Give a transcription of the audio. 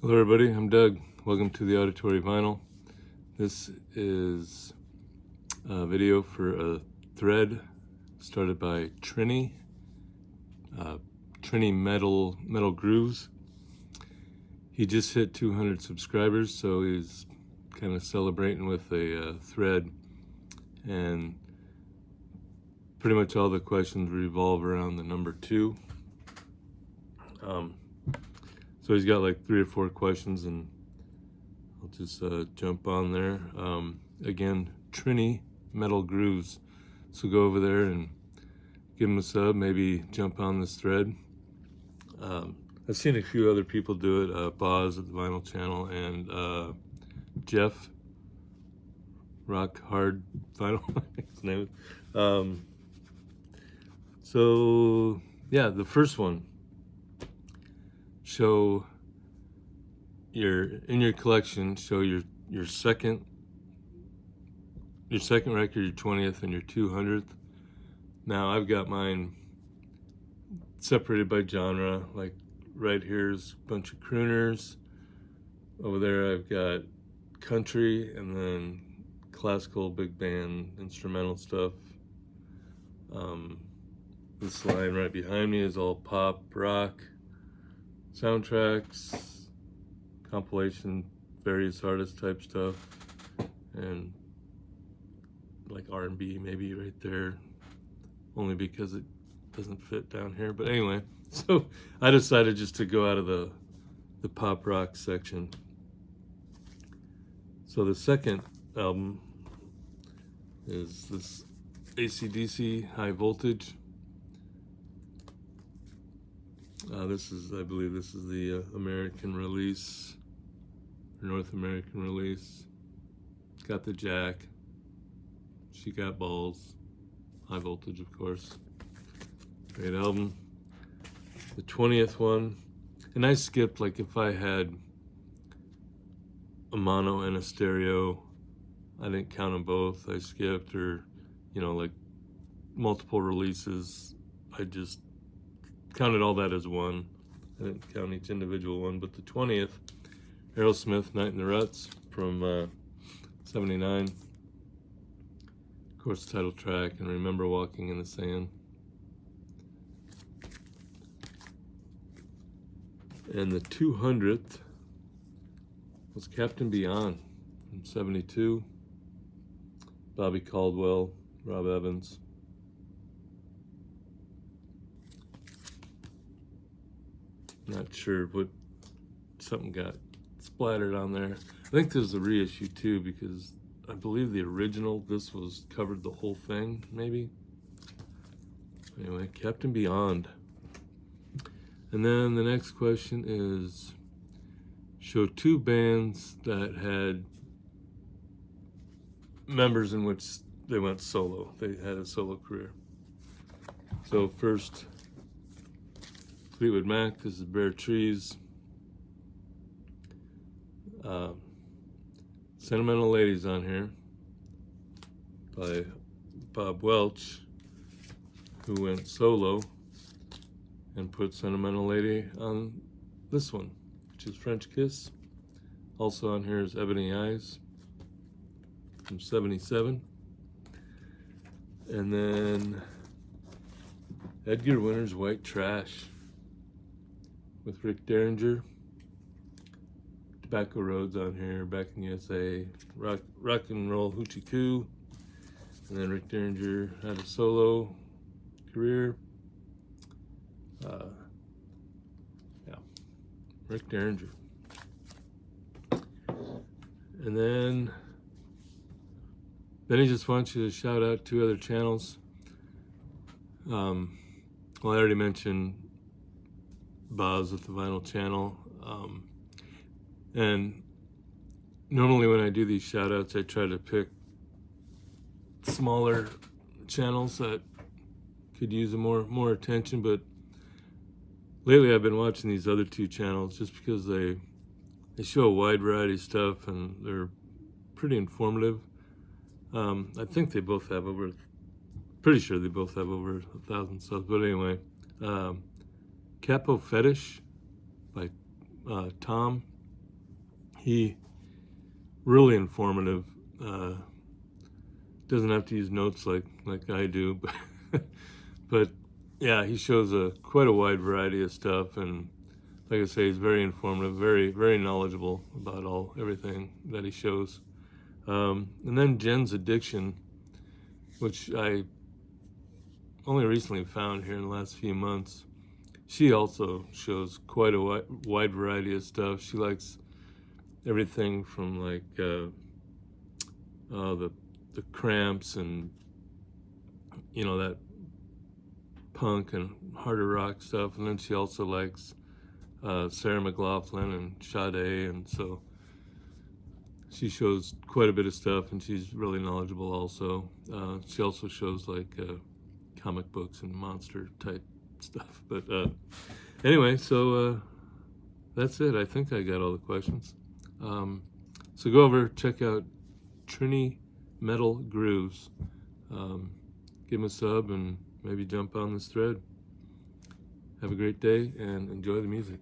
Hello everybody, I'm Doug. Welcome to the Auditory Vinyl. This is a video for a thread started by Trini Metal Grooves. He just hit 200 subscribers, so he's kind of celebrating with a thread, and pretty much all the questions revolve around the number 2. So he's got like 3 or 4 questions, and I'll just jump on there. Again, Trini Metal Grooves. So go over there and give him a sub, maybe jump on this thread. I've seen a few other people do it, Boz at the Vinyl Channel, and Jeff Rock Hard Vinyl, his name. So yeah, the first one. Show in your collection, show your second record, your 20th and your 200th. Now I've got mine separated by genre. Like right here's a bunch of crooners. Over there I've got country, and then classical, big band, instrumental stuff. This line right behind me is all pop, rock, soundtracks, compilation, various artist type stuff, and like R&B maybe right there, only because it doesn't fit down here. But anyway, so I decided just to go out of the pop rock section. So the second album is this AC/DC High Voltage. I believe this is the American release, or North American release. It's got the jack. She got balls. High Voltage, of course. Great album. The 20th one, and I skipped, like if I had a mono and a stereo, I didn't count them both. I skipped, or like multiple releases, I just counted all that as one. I didn't count each individual one. But the 20th, Aerosmith, Night in the Ruts from 79. Of course, the title track, and Remember Walking in the Sand. And the 200th was Captain Beyond from 72. Bobby Caldwell, Rob Evans. Not sure what, something got splattered on there. I think there's a reissue too, because I believe the original, this was covered the whole thing, maybe. Anyway, Captain Beyond. And then the next question is, show 2 bands that had members in which they went solo. They had a solo career. So first, Fleetwood Mac, this is Bare Trees. Sentimental Ladies on here by Bob Welch, who went solo and put Sentimental Lady on this one, which is French Kiss. Also on here is Ebony Eyes from 77. And then Edgar Winter's White Trash with Rick Derringer. Tobacco Road's on here, Back in the USA, Rock and Roll Hoochie Coo. And then Rick Derringer had a solo career. Yeah, Rick Derringer. And then he just wants you to shout out 2 other channels. Well, I already mentioned Boz with the Vinyl Channel. And normally when I do these shout outs, I try to pick smaller channels that could use more attention, but lately I've been watching these other 2 channels just because they show a wide variety of stuff, and they're pretty informative. I think they both have pretty sure they both have over 1,000 subs, but anyway, Capo Fetish by Tom He really informative. Doesn't have to use notes like I do, but yeah, he shows quite a wide variety of stuff, and like I say, he's very informative, very knowledgeable about everything that he shows. And then Jen's Addiction, which I only recently found here in the last few months. She also shows quite a wide variety of stuff. She likes everything from like the Cramps and that punk and harder rock stuff, and then she also likes Sarah McLachlan and Sade, and so she shows quite a bit of stuff, and she's really knowledgeable also. She also shows like comic books and monster type stuff. But anyway, so that's it. I think I got all the questions. So go over, check out Trini Metal Grooves. Give them a sub and maybe jump on this thread. Have a great day and enjoy the music.